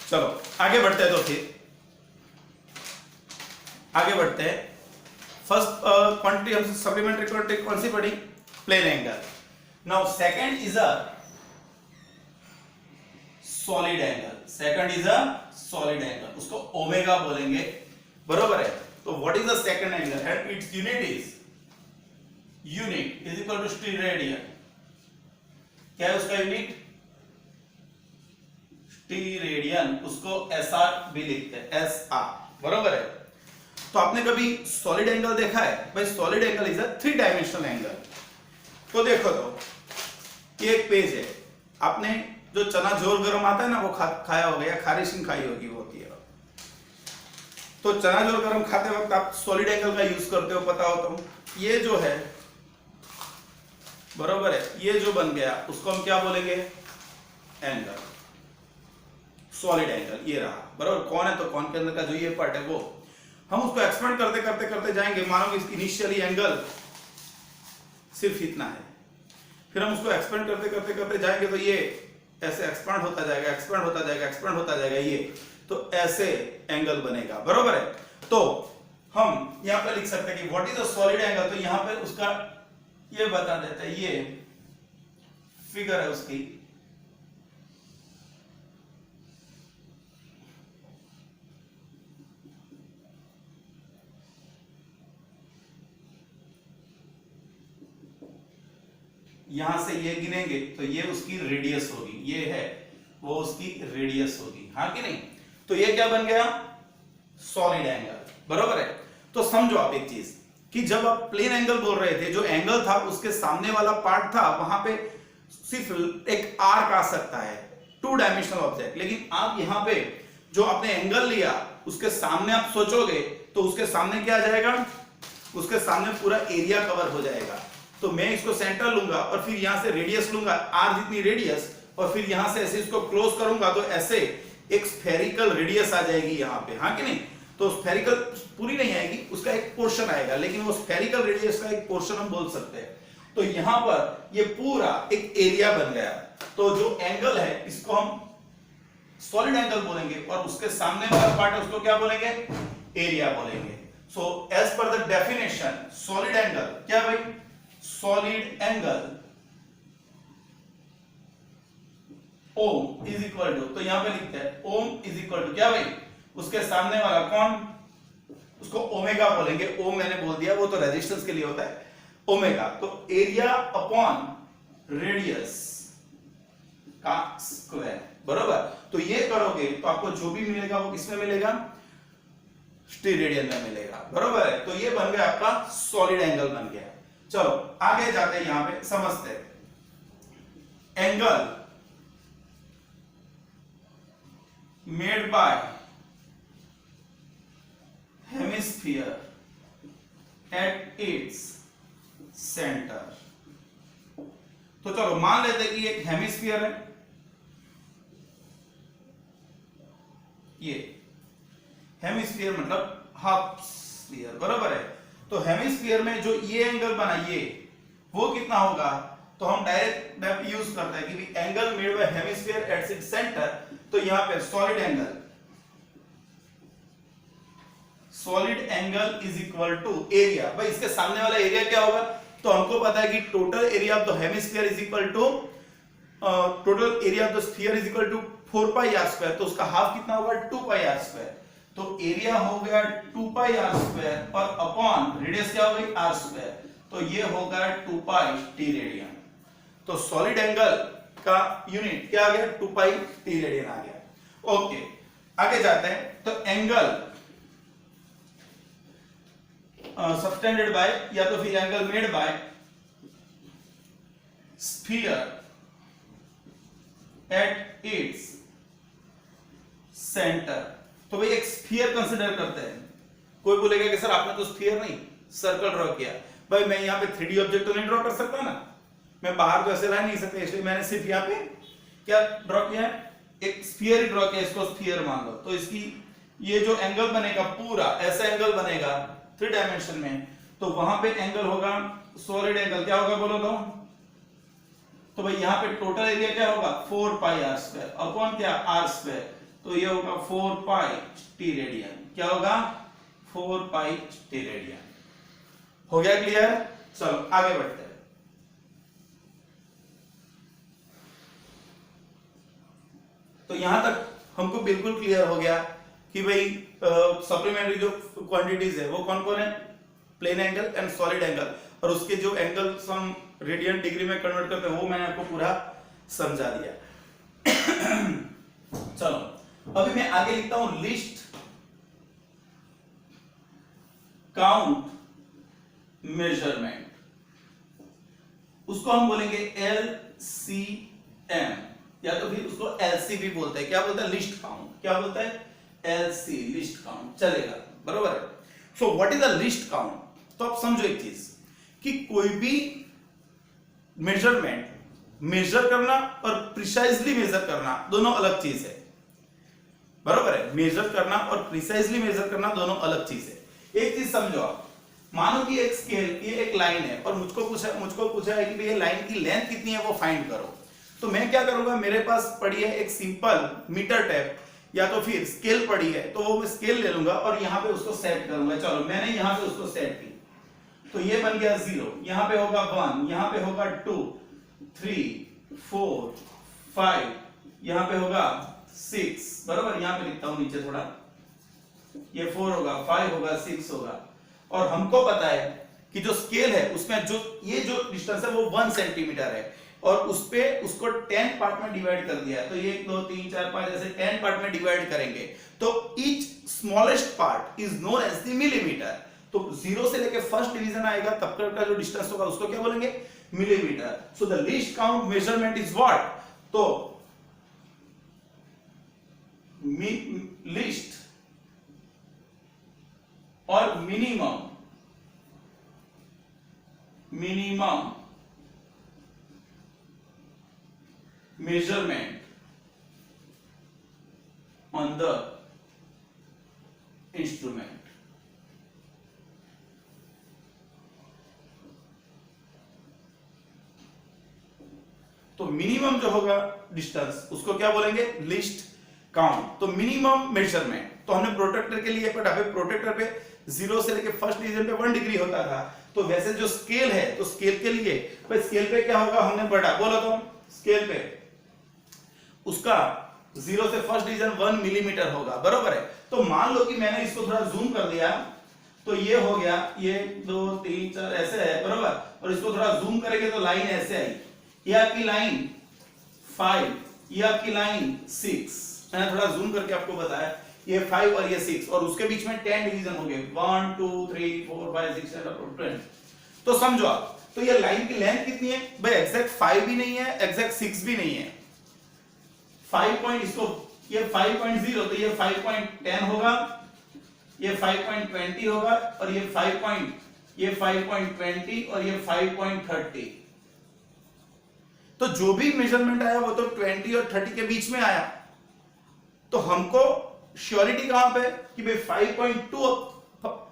चलो आगे बढ़ते हैं। तो फिर आगे बढ़ते हैं। फर्स्ट क्वांटिटी हम सप्लीमेंट्री क्वांटिटी कौन सी पढ़ी? Plane angle. Now second is a solid angle. Second is a solid angle, उसको ओमेगा बोलेंगे। बरोबर है? तो what is the second angle and its unit is equal to steradian. क्या है उसका यूनिट? Steradian. उसको एस आर भी लिखते हैं, एस आर। बरोबर है? तो आपने कभी सॉलिड एंगल देखा है? भाई solid angle is a 3 dimensional angle. तो देखो, तो ये एक पेज है, आपने जो चना जोर गरम आता है ना वो खाया होगा, या खारी सिंह खाई होगी, वो होती है। तो चना जोर गरम खाते वक्त आप सॉलिड एंगल का यूज करते हो, पता हो तो। ये जो है, बरोबर है, ये जो बन गया उसको हम क्या बोलेंगे? Angle, solid angle. ये रहा, बरोबर। कौन है? तो कौन के अंदर का जो ये पार्ट है वो। हम उसको एक्सपेंड करते करते करते जाएंगे। मानो कि इनिशियली एंगल सिर्फ इतना है, फिर हम उसको एक्सपेंड करते करते करते जाएंगे तो ये ऐसे एक्सपेंड होता जाएगा, एक्सपेंड होता जाएगा, एक्सपेंड होता जाएगा, ये तो ऐसे एंगल बनेगा। बरोबर है? तो हम यहां पर लिख सकते हैं कि what is a solid angle. तो यहां पर उसका ये बता देते हैं, ये फिगर है उसकी। यहां से ये गिनेंगे तो ये उसकी रेडियस होगी, ये है वो उसकी रेडियस होगी, हाँ कि नहीं। तो ये क्या बन गया, सॉलिड एंगल, बरोबर है। तो समझो आप एक चीज कि जब आप प्लेन एंगल बोल रहे थे, जो एंगल था उसके सामने वाला पार्ट था, वहां पे सिर्फ एक आर्क आ सकता है, टू डायमेंशनल ऑब्जेक्ट। लेकिन आप यहाँ पे जो आपने एंगल लिया उसके सामने आप सोचोगे तो उसके सामने क्या आ जाएगा, उसके सामने पूरा एरिया कवर हो जाएगा। तो मैं इसको सेंटर लूंगा और फिर यहां से रेडियस लूंगा, आर जितनी रेडियस, और फिर यहां से ऐसे इसको क्लोज करूंगा तो ऐसे एक स्फेरिकल रेडियस आ जाएगी यहाँ पे, हाँ कि नहीं। तो स्फेरिकल पूरी नहीं आएगी, उसका एक पोर्शन आएगा, लेकिन वो स्फेरिकल रेडियस का एक पोर्शन हम बोल सकते हैं। तो यहां पर ये पूरा एक एरिया बन गया। तो जो एंगल है इसको हम सॉलिड एंगल बोलेंगे और उसके सामने वाला पार्ट है उसको क्या बोलेंगे, एरिया बोलेंगे। So as per the definition solid angle क्या भाई, solid angle omega is equal to, तो यहां पे लिखते हैं ओम इज इक्वल टू क्या भाई, उसके सामने वाला कौन, उसको ओमेगा बोलेंगे। ओम मैंने बोल दिया, वो तो रेजिस्टेंस के लिए होता है ओमेगा। तो एरिया अपॉन रेडियस का स्क्वायर, बरोबर। तो ये करोगे तो आपको जो भी मिलेगा वो किसमें मिलेगा, स्टीरेडियन में मिलेगा, बरोबर है। तो ये बन गया आपका सॉलिड एंगल बन गया। चलो आगे जाते हैं, यहां पे समझते हैं। Angle made by hemisphere at its centre. तो चलो मान लेते हैं कि एक हेमिस्फीयर है, ये हेमिस्फीयर मतलब हाफ स्फीयर, बरोबर है। तो हेमिस्फीयर में जो ये एंगल बना ये, वो कितना होगा, तो हम डायरेक्ट यूज करते हैं कि angle made by hemisphere at its centre. तो यहां पे solid angle is equal to area. भाई इसके सामने वाला एरिया क्या होगा, तो हमको पता है कि total area of the hemisphere is equal to total area of the sphere is equal to 4 pi r square. तो उसका हाफ कितना होगा, 2 पाई आर स्क्वायर। तो एरिया हो गया 2 पाई आर स्क्वायर और अपॉन रेडियस क्या हो गई, आर स्क्वायर। तो ये होगा 2 पाई टी रेडियन। तो सॉलिड एंगल का यूनिट क्या आ गया, 2 पाई टी रेडियन आ गया। ओके आगे जाते हैं। तो एंगल सबटेंडेड बाय, या तो फिर angle made bye sphere eight its centre. तो भाई एक स्फीयर कंसीडर करते हैं। कोई बोलेगा कि सर आपने तो स्फीयर नहीं सर्कल ड्रॉ किया। भाई मैं यहाँ पे 3D ऑब्जेक्ट तो नहीं ड्रॉ कर सकता ना, मैं बाहर तो ऐसे रह नहीं सकता, इसलिए मैंने सिर्फ यहाँ पे क्या ड्रॉ किया है, एक स्फीयर ही ड्रॉ किया, इसको स्फीयर मान लो। तो इसकी ये जो एंगल बनेगा पूरा ऐसा एंगल बनेगा 3 डायमेंशन में। तो वहां पे एंगल होगा सॉलिड एंगल, क्या होगा बोलो तो भाई यहाँ पे टोटल एरिया क्या होगा, 4 पाई आर स्क्वायर अपॉन क्या, आर स्क्वायर। तो ये होगा 4 पाई टी रेडियन, क्या होगा 4 पाई टी रेडियन। हो गया क्लियर। चलो आगे बढ़ते हैं। तो यहां तक हमको बिल्कुल क्लियर हो गया कि भाई सप्लीमेंट्री जो क्वांटिटीज है वो कौन कौन है, plane angle and solid angle, और उसके जो एंगल्स हम रेडियन डिग्री में कन्वर्ट करते हैं वो मैंने आपको पूरा समझा दिया। चलो अभी मैं आगे लिखता हूं लिस्ट काउंट मेजरमेंट। उसको हम बोलेंगे LCM, या तो फिर उसको LC भी बोलते हैं। क्या बोलता है, लिस्ट काउंट। क्या बोलता है, LC, लिस्ट काउंट, चलेगा, बरोबर है। सो what is the list count. तो आप समझो एक चीज कि कोई भी मेजरमेंट मेजर करना और प्रिसाइजली मेजर करना दोनों अलग चीज है, बरोबर है। मेजर करना और प्रिसाइजली मेजर करना दोनों अलग चीज है। एक चीज समझो आप, मानो कि एक स्केल, ये एक लाइन है और मुझको पूछा है कि ये लाइन की लेंथ कितनी है वो फाइंड करो। तो मैं क्या करूंगा, मेरे पास पड़ी है एक सिंपल मीटर टेप या तो फिर स्केल पड़ी है, तो वो मैं स्केल ले लूंगा और यहां पे उसको सेट करूंगा। चलो मैंने यहां पे उसको सेट की, तो ये बन गया 0, यहां पे होगा 1, यहां पे होगा 2, 3, 4, 5, यहां पे होगा 6, बरोबर। यहां पे लिखता हूं नीचे थोड़ा, ये 4 होगा, 5 होगा, 6 होगा। और हमको पता है कि जो स्केल है उसमें जो ये जो डिस्टेंस है वो 1 सेंटीमीटर है और उस पे उसको 10 पार्ट में डिवाइड कर दिया, तो 1 2 3 4 5 ऐसे 10 पार्ट में डिवाइड करेंगे तो each smallest part is known as the millimetre. तो 0 से लेके फर्स्ट डिवीजन आएगा तब तक का जो डिस्टेंस होगा उसको क्या बोलेंगे, millimetre. So the least count measurement is what, तो लीस्ट और minimum measurement on the instrument। तो मिनिमम जो होगा डिस्टेंस उसको क्या बोलेंगे, लिस्ट काउंट। तो मिनिमम मेजरमेंट, तो हमने प्रोटेक्टर के लिए पढ़ा, प्रोटेक्टर पे 0 से लेके फर्स्ट डिवीजन पे 1 डिग्री होता था, तो वैसे जो स्केल है तो स्केल के लिए भाई स्केल पे क्या होगा हमने पढ़ा, बोलो तो स्केल पे उसका 0 से फर्स्ट डिवीजन 1 मिलीमीटर होगा, बरोबर है। तो मान लो कि मैंने इसको थोड़ा जूम कर दिया तो ये हो गया, ये 2 3 4 ऐसे है, बरोबर, और इसको थोड़ा जूम करेंगे तो लाइन ऐसे आई, ये आपकी लाइन 5, ये आपकी लाइन 6, मैंने थोड़ा जूम करके आपको बताया, ये 5 और ये 6 और उसके बीच में 10 डिवीजन हो गए, 1 2 3 4 5 6 7 8 20। तो समझो आप, तो ये लाइन की लेंथ कितनी है भाई, एग्जैक्ट 5 भी नहीं है, एग्जैक्ट 6 भी नहीं है, 5 पॉइंट, इसको ये 5.0 तो ये 5.10 होगा, ये 5.20 होगा और ये 5.20 और ये 5.30। तो जो भी मेजरमेंट आया वो तो 20 और 30 के बीच में आया। तो हमको श्योरिटी कहां पे कि भाई 5.2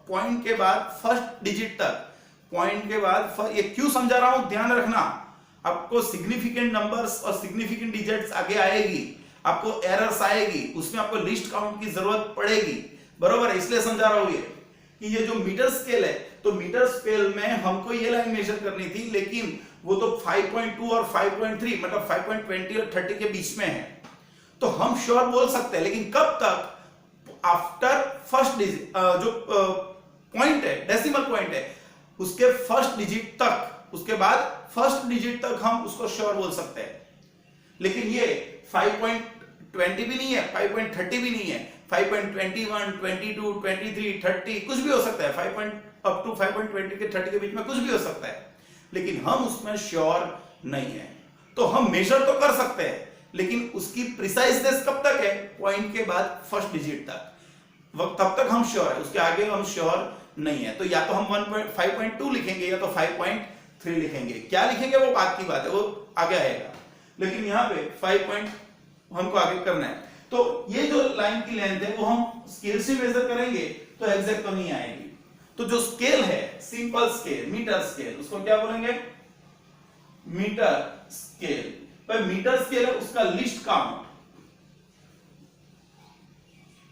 पॉइंट के बाद फर्स्ट डिजिट तक, पॉइंट के बाद, ये क्यों समझा रहा हूं ध्यान रखना, आपको सिग्निफिकेंट नंबर्स और सिग्निफिकेंट डिजिट्स आगे आएगी, आपको एरर्स आएगी, उसमें आपको लिस्ट काउंट की जरूरत पड़ेगी, बरोबर है, इसलिए समझा रहा हूं ये कि ये जो मीटर स्केल है, तो मीटर स्केल में हमको ये लाइन मेजर करनी थी, लेकिन वो तो 5.2 और 5.3 मतलब 5.20 और 30 के बीच में है, तो हम श्योर बोल सकते हैं, लेकिन कब तक, आफ्टर फर्स्ट डिजिट, जो पॉइंट है, डेसिमल पॉइंट है, उसके फर्स्ट डिजिट तक, उसके बाद फर्स्ट डिजिट तक हम उसको श्योर बोल सकते हैं। लेकिन ये 5.20 भी नहीं है, 5.30 भी नहीं है, 5.21, 22, 23, 30 कुछ भी हो सकता है, 5 अप टू 5.20 के 30 के बीच में कुछ भी हो सकता है, लेकिन हम उसमें श्योर नहीं है। तो हम मेजर तो कर सकते हैं, लेकिन उसकी प्रिसाइजनेस कब तक है, पॉइंट के बाद फर्स्ट डिजिट तक, तब तक हम श्योर है, उसके आगे हम श्योर नहीं है। तो या तो हम 5.2 लिखेंगे या तो 5.3 लिखेंगे, क्या लिखेंगे वो बात की बात है, वो आगे आएगा, लेकिन यहाँ पे 5 हमको आगे करना है। तो ये जो लाइन की लेंथ है वो हम स्केल से मेजर करेंगे तो एग्जैक्ट तो नहीं आएगी। तो जो स्केल है, सिंपल स्केल, मीटर स्केल, उसको क्या बोलेंगे, मीटर स्केल। भाई मीटर स्केल है उसका लिस्ट काउंट,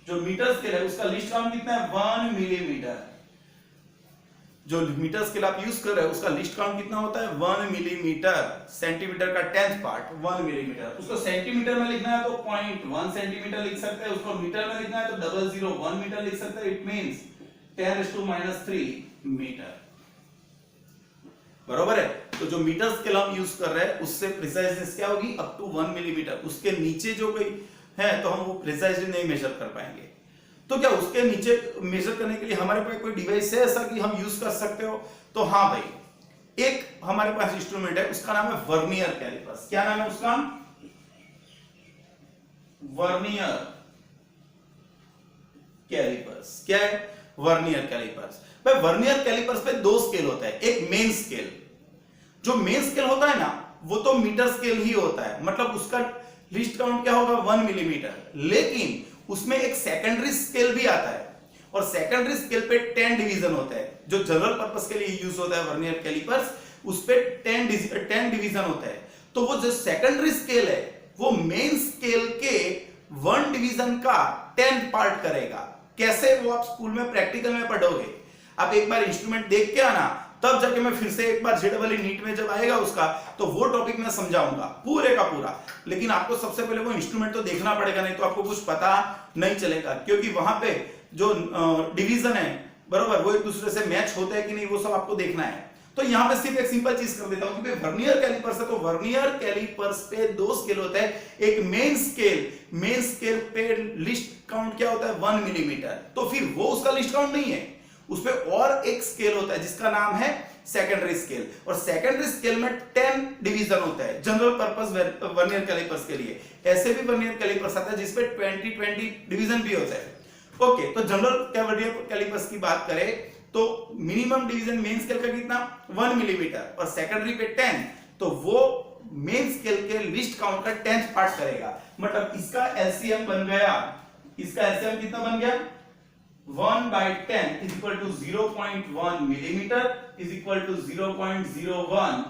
जो मीटर स्केल है उसका लिस्ट काउंट कितना है, 1 मिलीमीटर। जो मीटर स्केल आप यूज कर रहे हो उसका लिस्ट काउंट कितना होता है, 1 मिलीमीटर। सेंटीमीटर का 10th पार्ट 1 मिलीमीटर। उसको सेंटीमीटर में लिखना है तो 0.1 सेंटीमीटर लिख सकते हैं, उसको मीटर में लिखना है तो 0.001 मीटर लिख सकते हैं, इट मींस 10⁻³ मीटर, बरोबर है। तो जो मीटर स्केल हम यूज कर रहे हैं उससे प्रिसाइजनेस क्या होगी, अप टू 1 मिलीमीटर। उसके नीचे जो कोई है तो हम वो प्रिसाइजली नहीं मेजर कर पाएंगे। तो क्या उसके नीचे मेजर करने के लिए हमारे पास कोई डिवाइस है ऐसा कि हम यूज कर सकते हो, तो हाँ भाई, एक हमारे पास इंस्ट्रूमेंट है, उसका नाम है वर्नियर कैलिपर्स। क्या नाम है उसका, वर्नियर कैलिपर्स। क्या है वर्नियर कैलिपर्स? भाई वर्नियर कैलिपर्स पे 2 स्केल होता है, एक मेन स्केल। जो मेन स्केल होता है ना वो तो मीटर स्केल ही होता है, मतलब उसका लिस्ट काउंट क्या होगा, 1 मिलीमीटर। लेकिन उसमें एक सेकेंडरी स्केल भी आता है, और सेकेंडरी स्केल पे 10 डिवीजन होता है। जो जनरल पर्पस के लिए यूज होता है वर्नियर कैलिपर्स, उस पे 10 डिवीजन होता है। तो वो जो सेकेंडरी स्केल है वो मेन स्केल के 1 डिवीजन का 10th पार्ट करेगा। कैसे, वो आप स्कूल में प्रैक्टिकल में पढ़ोगे। आप एक बार इंस्ट्रूमेंट देख के आना, तब जाके मैं फिर से एक बार जेडबल नीट में जब आएगा उसका, तो वो टॉपिक मैं समझाऊंगा पूरे का पूरा। लेकिन आपको सबसे पहले वो इंस्ट्रूमेंट तो देखना पड़ेगा, नहीं तो आपको कुछ पता नहीं चलेगा, क्योंकि वहां पे जो डिवीजन है बरोबर, वो एक दूसरे से मैच होता है कि नहीं वो सब आपको देखना है। तो यहाँ पे सिर्फ एक सिंपल चीज कर देता हूं कि वर्नियर कैलिपर्स है तो वर्नियर कैलिपर्स पे दो स्केल होता है, एक मेन स्केल पे लिस्ट काउंट क्या होता है 1 मिलीमीटर, तो फिर वो उसका लिस्ट काउंट नहीं है, उस पे और एक स्केल होता है जिसका नाम है सेकेंडरी स्केल, और सेकेंडरी स्केल में 10 डिवीजन होता है जनरल पर्पस वर्नियर कैलिपर्स के लिए। ऐसे भी वर्नियर कैलिपर्स आता है जिसपे 20 डिवीजन भी होता है। ओके, तो जनरल वर्नियर कैलिपर्स की बात करें तो मिनिमम डिवीजन मेन स्केल का कितना 1 मिलीमीटर और सेकेंडरी पे 10, तो वो मेन स्केल के लिस्ट काउंट का 10th पार्ट करेगा। मतलब इसका एलसीएम बन गया, इसका एलसीएम कितना बन गया 1/10 is equal to 0.1 millimetre is equal to 0.01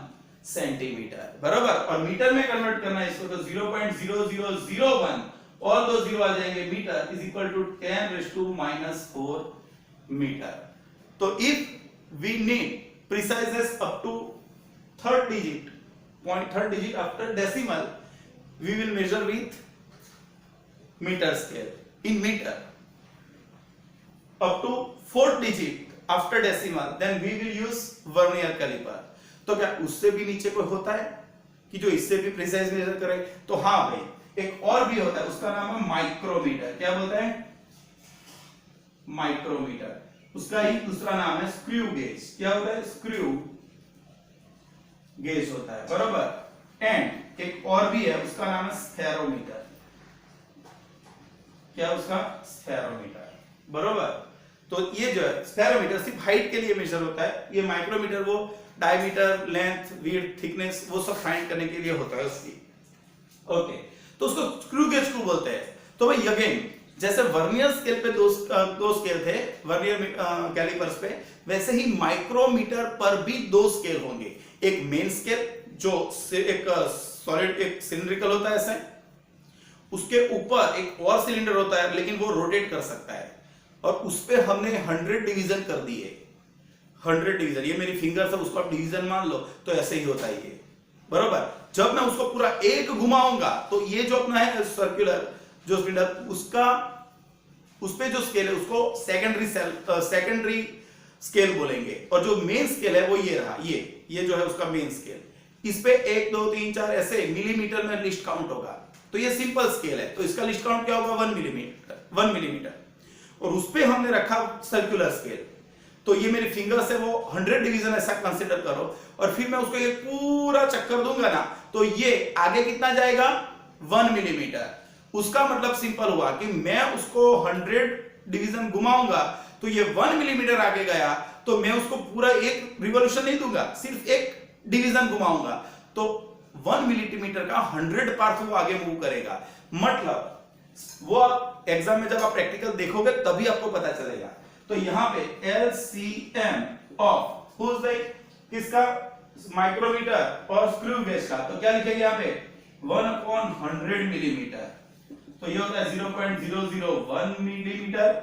centimetre, बराबर। और मीटर में कन्वर्ट करना है इसको तो 0.0001 और दो जीरो आ जाएंगे, metre is equal to 10⁻⁻4 metre. तो if we need preciseness up to third digit, third digit after decimal, we will measure with meter scale in meter. Up to fourth digit after decimal, then we will use vernier caliper. तो क्या उससे भी नीचे कोई होता है कि जो इससे भी प्रिसाइज मेजर करे? तो हाँ भाई, एक और भी होता है, उसका नाम है माइक्रोमीटर। क्या बोलते हैं? माइक्रोमीटर। उसका ही दूसरा नाम है स्क्रू गेज। क्या होता है? स्क्रू गेज होता है, बराबर। एंड एक और भी है, उसका नाम है स्फेरोमीटर। क्या उसका? स्फेरोमीटर, बराबर। तो ये जो है स्फेरोमीटर सिर्फ हाइट के लिए मेजर होता है, ये माइक्रोमीटर वो डायमीटर, लेंथ, विड्थ, थिकनेस वो सब फाइंड करने के लिए होता है उसकी। ओके, तो उसको स्क्रू गेज क्यों बोलते हैं? तो भाई अगेन जैसे वर्नियर स्केल पे दो स्केल थे वर्नियर कैलिपर्स पे, वैसे ही माइक्रोमीटर पर भी दो स्केल होंगे। एक मेन स्केल जो एक सॉलिड एक सिलिंड्रिकल होता है ऐसे, उसके ऊपर एक और सिलेंडर होता है लेकिन वो रोटेट कर सकता है, और उस पे हमने 100 डिवीजन कर दिए। 100 डिवीजन, ये मेरी फिंगर से उसको आप डिवीजन मान लो, तो ऐसे ही होता है ये, बराबर। जब मैं उसको पूरा एक घुमाऊंगा तो ये जो अपना है सर्कुलर जो सिलेंडर, उसका उस पे जो स्केल है उसको सेकेंडरी स्केल बोलेंगे, और जो मेन स्केल है वो ये रहा, ये जो है उसका मेन स्केल। इस पे 1 2 3 4 ऐसे मिलीमीटर में लिस्ट काउंट होगा, तो ये सिंपल स्केल है, तो इसका लिस्ट काउंट क्या होगा 1 मिलीमीटर। और उस पे हमने रखा सर्कुलर स्केल, तो ये मेरी फिंगर से वो 100 डिवीजन ऐसा कंसीडर करो, और फिर मैं उसको ये पूरा चक्कर दूंगा ना, तो ये आगे कितना जाएगा 1 मिलीमीटर। उसका मतलब सिंपल हुआ कि मैं उसको 100 डिवीजन घुमाऊंगा तो ये 1 मिलीमीटर आगे गया, तो मैं उसको पूरा एक रिवॉल्यूशन नहीं दूंगा, सिर्फ एक डिवीजन घुमाऊंगा, तो 1 मिलीमीटर का 100 पार्ट वो आगे मूव करेगा। मतलब वो आप एग्जाम में जब आप प्रैक्टिकल देखोगे तभी आपको पता चलेगा। तो यहाँ पे एलसीएम ऑफ किसका? माइक्रोमीटर और स्क्रू गेज का, तो क्या लिखेंगे यहाँ पे 1/100 मिलीमीटर, तो ये होता है 0.001 millimetre,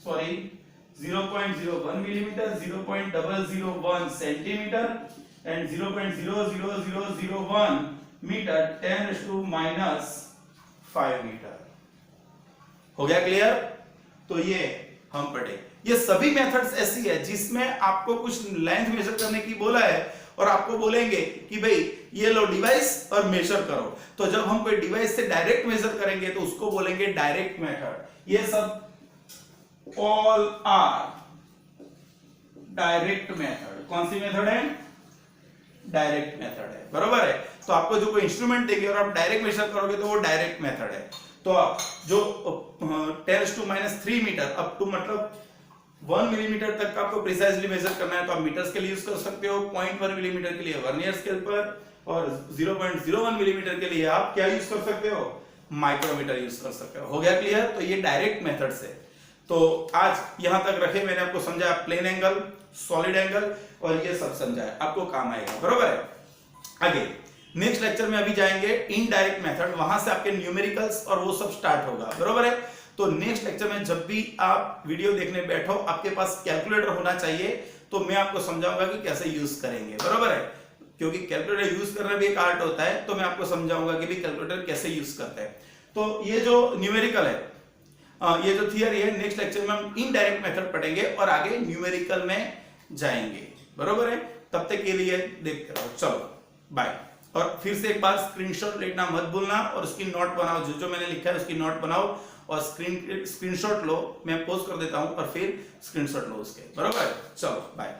sorry 0.01 millimetre, 0.001 centimetre and 0.00001 metre 10⁻⁵ metre. हो गया क्लियर? तो ये हम पढ़े, ये सभी मेथड्स ऐसी है जिसमें आपको कुछ लेंथ मेजर करने की बोला है, और आपको बोलेंगे कि भाई ये लो डिवाइस और मेजर करो। तो जब हम कोई डिवाइस से डायरेक्ट मेजर करेंगे तो उसको बोलेंगे डायरेक्ट मेथड। ये सब ऑल आर डायरेक्ट मेथड। कौन सी मेथड है? डायरेक्ट मेथड है, बरोबर है। तो आपको जो कोई इंस्ट्रूमेंट देंगे और आप डायरेक्ट मेजर करोगे तो वो डायरेक्ट मेथड है। तो आप जो 10⁻³ मीटर अप टू मतलब 1 मिलीमीटर तक का आपको प्रिसाइजली मेजर करना है तो आप मीटर स्केल यूज कर सकते हो। 0.1 मिलीमीटर के लिए वर्नियर स्केल पर, और 0.01 मिलीमीटर के लिए आप क्या यूज कर सकते हो? माइक्रोमीटर यूज कर सकते हो। हो गया क्लियर? तो ये डायरेक्ट मेथड से। तो आज यहां तक रखे, मैंने आपको समझाया प्लेन एंगल, सॉलिड एंगल और ये सब समझाया, आपको काम आएगा, बरोबर है। आगे नेक्स्ट लेक्चर में अभी जाएंगे इनडायरेक्ट मेथड, वहां से आपके न्यूमेरिकल्स और वो सब स्टार्ट होगा, बरोबर है। तो नेक्स्ट लेक्चर में जब भी आप वीडियो देखने बैठो आपके पास कैलकुलेटर होना चाहिए, तो मैं आपको समझाऊंगा कि कैसे यूज करेंगे, बरोबर है। क्योंकि कैलकुलेटर यूज करना भी एक आर्ट होता है, तो मैं आपको समझाऊंगा कि भी कैलकुलेटर कैसे यूज करते हैं। तो ये जो न्यूमेरिकल है ये जो थियरी है, नेक्स्ट लेक्चर में हम इनडायरेक्ट मेथड पढ़ेंगे और आगे न्यूमेरिकल में जाएंगे, बरोबर है। तब तक के लिए देखते रहो, चलो बाय। और फिर से एक बार स्क्रीनशॉट लेना मत भूलना और उसकी नोट बनाओ, जो जो मैंने लिखा है उसकी नोट बनाओ और स्क्रीनशॉट लो, मैं पोस्ट कर देता हूं और फिर स्क्रीनशॉट लो उसके, बरोबर। चलो बाय।